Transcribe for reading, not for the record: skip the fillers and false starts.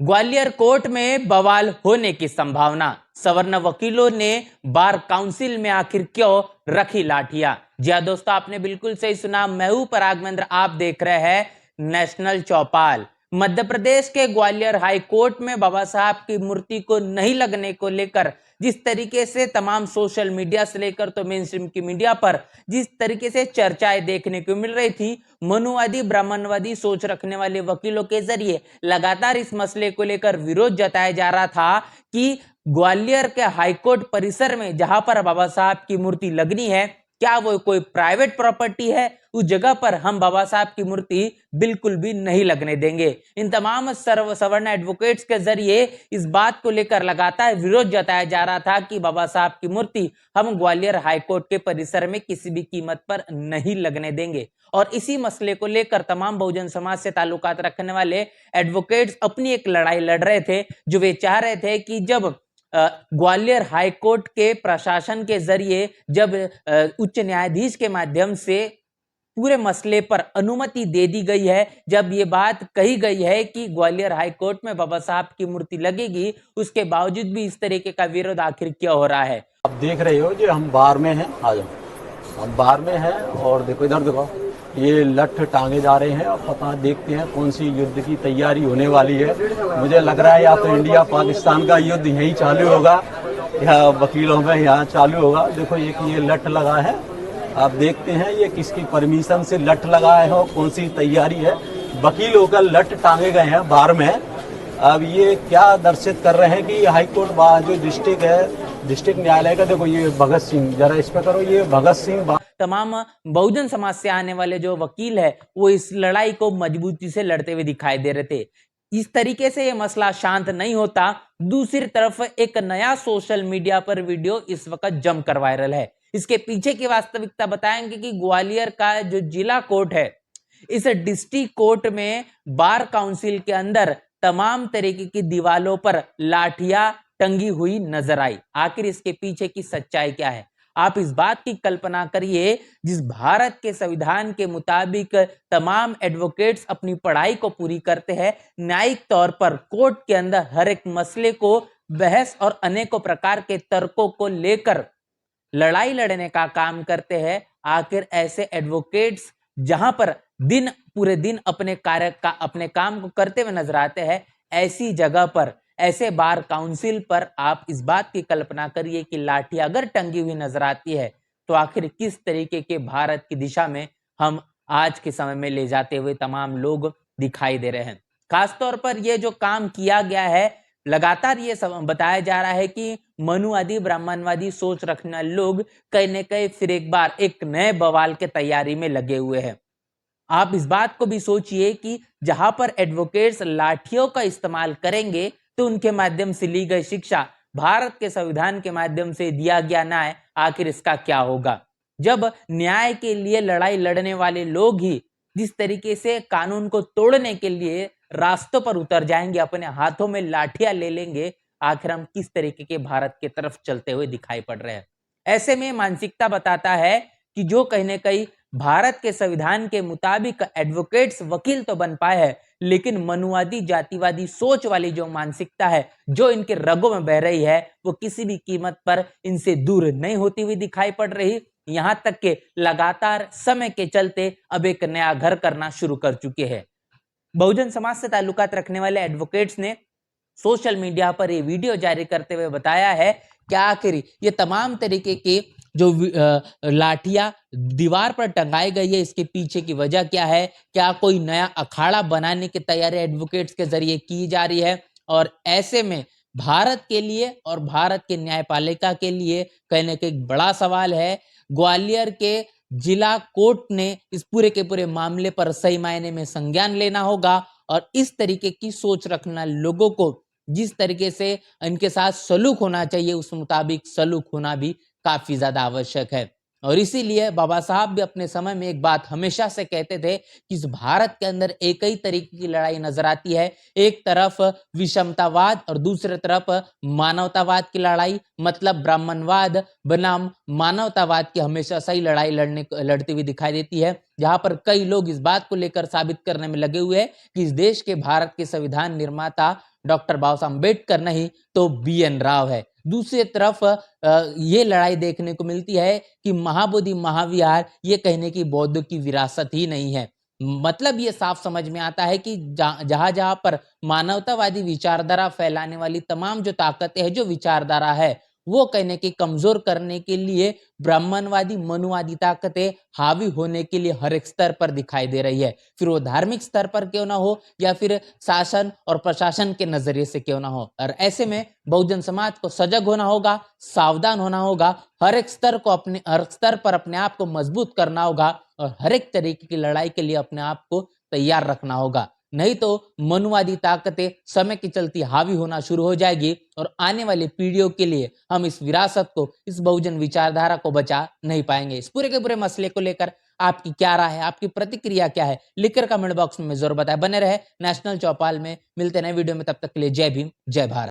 Gwalior court में बवाल होने की संभावना। सवर्ण वकीलों ने बार काउंसिल में आखिर क्यों रखी लाठियां। जी हाँ दोस्तों, आपने बिल्कुल सही सुना। मैं हूं पराग महेंद्र, आप देख रहे हैं नेशनल चौपाल। मध्य प्रदेश के ग्वालियर हाई कोर्ट में बाबा साहब की मूर्ति को नहीं लगने को लेकर जिस तरीके से तमाम सोशल मीडिया से लेकर तो मेन स्ट्रीम की मीडिया पर जिस तरीके से चर्चाएं देखने को मिल रही थी, मनुवादी ब्राह्मणवादी सोच रखने वाले वकीलों के जरिए लगातार इस मसले को लेकर विरोध जताया जा रहा था कि ग्वालियर के हाईकोर्ट परिसर में जहां पर बाबा साहब की मूर्ति लगनी है, क्या वो कोई प्राइवेट प्रॉपर्टी है? उस जगह पर हम बाबा साहब की मूर्ति बिल्कुल भी नहीं लगने देंगे। इन तमाम सर्व सवर्ण एडवोकेट्स के जरिए इस बात को लेकर लगातार विरोध जताया जा रहा था कि बाबा साहब की मूर्ति हम ग्वालियर हाईकोर्ट के परिसर में किसी भी कीमत पर नहीं लगने देंगे। और इसी मसले को लेकर तमाम बहुजन समाज से ताल्लुकात रखने वाले एडवोकेट्स अपनी एक लड़ाई लड़ रहे थे, जो वे चाह रहे थे कि जब ग्वालियर हाईकोर्ट के प्रशासन के जरिए जब उच्च न्यायाधीश के माध्यम से पूरे मसले पर अनुमति दे दी गई है, जब ये बात कही गई है कि ग्वालियर हाई कोर्ट में बाबा साहब की मूर्ति लगेगी, उसके बावजूद भी इस तरीके का विरोध आखिर क्यों हो रहा है? आप देख रहे हो जो हम बार में हैं, आ जाओ, हम बार में हैं और देखो इधर देखो, ये लठ टांगे जा रहे हैं और पता देखते हैं कौन सी युद्ध की तैयारी होने वाली है। मुझे लग रहा है या तो इंडिया पाकिस्तान का युद्ध यहीं चालू होगा या वकीलों में यहाँ चालू होगा। देखो ये लठ लगा है, आप देखते हैं ये किसकी परमिशन से लठ लगा है और कौन सी तैयारी है। वकीलों का लठ टांगे गए हैं बार में। अब ये क्या दर्शित कर रहे हैं कि हाई कोर्ट जो डिस्ट्रिक्ट है, डिस्ट्रिक्ट न्यायालय का, देखो ये भगत सिंह, जरा इस पे करो, ये भगत सिंह। तमाम बहुजन समाज से आने वाले जो वकील है वो इस लड़ाई को मजबूती से लड़ते हुए दिखाई दे रहे थे। इस तरीके से ये मसला शांत नहीं होता। दूसरी तरफ एक नया सोशल मीडिया पर वीडियो इस वक्त जमकर वायरल है। इसके पीछे की वास्तविकता बताएंगे कि ग्वालियर का जो जिला कोर्ट है, इस डिस्ट्रिक्ट कोर्ट में बार काउंसिल के अंदर तमाम तरीके की दीवालों पर लाठियां टंगी हुई नजर आई। आखिर इसके पीछे की सच्चाई क्या है? आप इस बात की कल्पना करिए, जिस भारत के संविधान के मुताबिक तमाम एडवोकेट्स अपनी पढ़ाई को पूरी करते हैं, न्यायिक तौर पर कोर्ट के अंदर हर एक मसले को बहस और अनेकों प्रकार के तर्कों को लेकर लड़ाई लड़ने का काम करते हैं। आखिर ऐसे एडवोकेट्स जहां पर पूरे दिन अपने काम को करते हुए नजर आते हैं, ऐसी जगह पर, ऐसे बार काउंसिल पर आप इस बात की कल्पना करिए कि लाठी अगर टंगी हुई नजर आती है तो आखिर किस तरीके के भारत की दिशा में हम आज के समय में ले जाते हुए तमाम लोग दिखाई दे रहे हैं। खासतौर पर यह जो काम किया गया है, लगातार ये बताया जा रहा है कि मनुवादी ब्राह्मणवादी सोच रखने वाले लोग कहीं न कहीं फिर एक बार एक नए बवाल के तैयारी में लगे हुए हैं। आप इस बात को भी सोचिए कि जहां पर एडवोकेट्स लाठियों का इस्तेमाल करेंगे तो उनके माध्यम से ली गई शिक्षा, भारत के संविधान के माध्यम से दिया गया न्याय, आखिर इसका क्या होगा? जब न्याय के लिए लड़ाई लड़ने वाले लोग ही जिस तरीके से कानून को तोड़ने के लिए रास्तों पर उतर जाएंगे, अपने हाथों में लाठियां ले लेंगे, आखिर हम किस तरीके के भारत की तरफ चलते हुए दिखाई पड़ रहे हैं? ऐसे में मानसिकता बताता है कि जो कहीं न कहीं भारत के संविधान के मुताबिक एडवोकेट्स वकील तो बन पाए हैं, लेकिन मनुवादी जातिवादी सोच वाली जो मानसिकता है, जो इनके रगों में बह रही है, वो किसी भी कीमत पर इनसे दूर नहीं होती हुई दिखाई पड़ रही। यहां तक कि लगातार समय के चलते अब एक नया घर करना शुरू कर चुके हैं। बहुजन समाज से ताल्लुकात रखने वाले एडवोकेट्स ने सोशल मीडिया पर ये वीडियो जारी करते हुए बताया है कि आखिर ये तमाम तरीके के जो लाठियां दीवार पर टंगाई गई है, इसके पीछे की वजह क्या है? क्या कोई नया अखाड़ा बनाने की तैयारी एडवोकेट्स के जरिए की जा रही है? और ऐसे में भारत के लिए और भारत के न्यायपालिका के लिए कहीं ना कहीं बड़ा सवाल है। ग्वालियर के जिला कोर्ट ने इस पूरे के पूरे मामले पर सही मायने में संज्ञान लेना होगा और इस तरीके की सोच रखना लोगों को जिस तरीके से इनके साथ सलूक होना चाहिए, उस मुताबिक सलूक होना भी काफी ज्यादा आवश्यक है। और इसीलिए बाबा साहब भी अपने समय में एक बात हमेशा से कहते थे कि इस भारत के अंदर एक ही तरीके की लड़ाई नजर आती है, एक तरफ विषमतावाद और दूसरी तरफ मानवतावाद की लड़ाई, मतलब ब्राह्मणवाद बनाम मानवतावाद की हमेशा सही लड़ाई लड़ती हुई दिखाई देती है, जहां पर कई लोग इस बात को लेकर साबित करने में लगे हुए हैं कि इस देश के भारत के संविधान निर्माता डॉक्टर बाबा साहब अम्बेडकर नहीं तो BN राव है। दूसरी तरफ ये लड़ाई देखने को मिलती है कि महाबोधि महाविहार ये कहने की बौद्ध की विरासत ही नहीं है। मतलब ये साफ समझ में आता है कि जहां जहां पर मानवतावादी विचारधारा फैलाने वाली तमाम जो ताकतें हैं, जो विचारधारा है, वो कहने की कमजोर करने के लिए ब्राह्मणवादी मनुवादी ताकतें हावी होने के लिए हर एक स्तर पर दिखाई दे रही है, फिर वो धार्मिक स्तर पर क्यों ना हो या फिर शासन और प्रशासन के नजरिए से क्यों ना हो। और ऐसे में बहुजन समाज को सजग होना होगा, सावधान होना होगा, हर एक स्तर पर अपने आप को मजबूत करना होगा और हर एक तरीके की लड़ाई के लिए अपने आप को तैयार रखना होगा। नहीं तो मनुवादी ताकतें समय की चलती हावी होना शुरू हो जाएगी और आने वाली पीढ़ियों के लिए हम इस विरासत को, इस बहुजन विचारधारा को बचा नहीं पाएंगे। इस पूरे के पूरे मसले को लेकर आपकी क्या राय है, आपकी प्रतिक्रिया क्या है, लिखकर कमेंट बॉक्स में जरूर बताएं। बने रहे नेशनल चौपाल में, मिलते नए वीडियो में, तब तक के लिए जय भीम, जय भारत।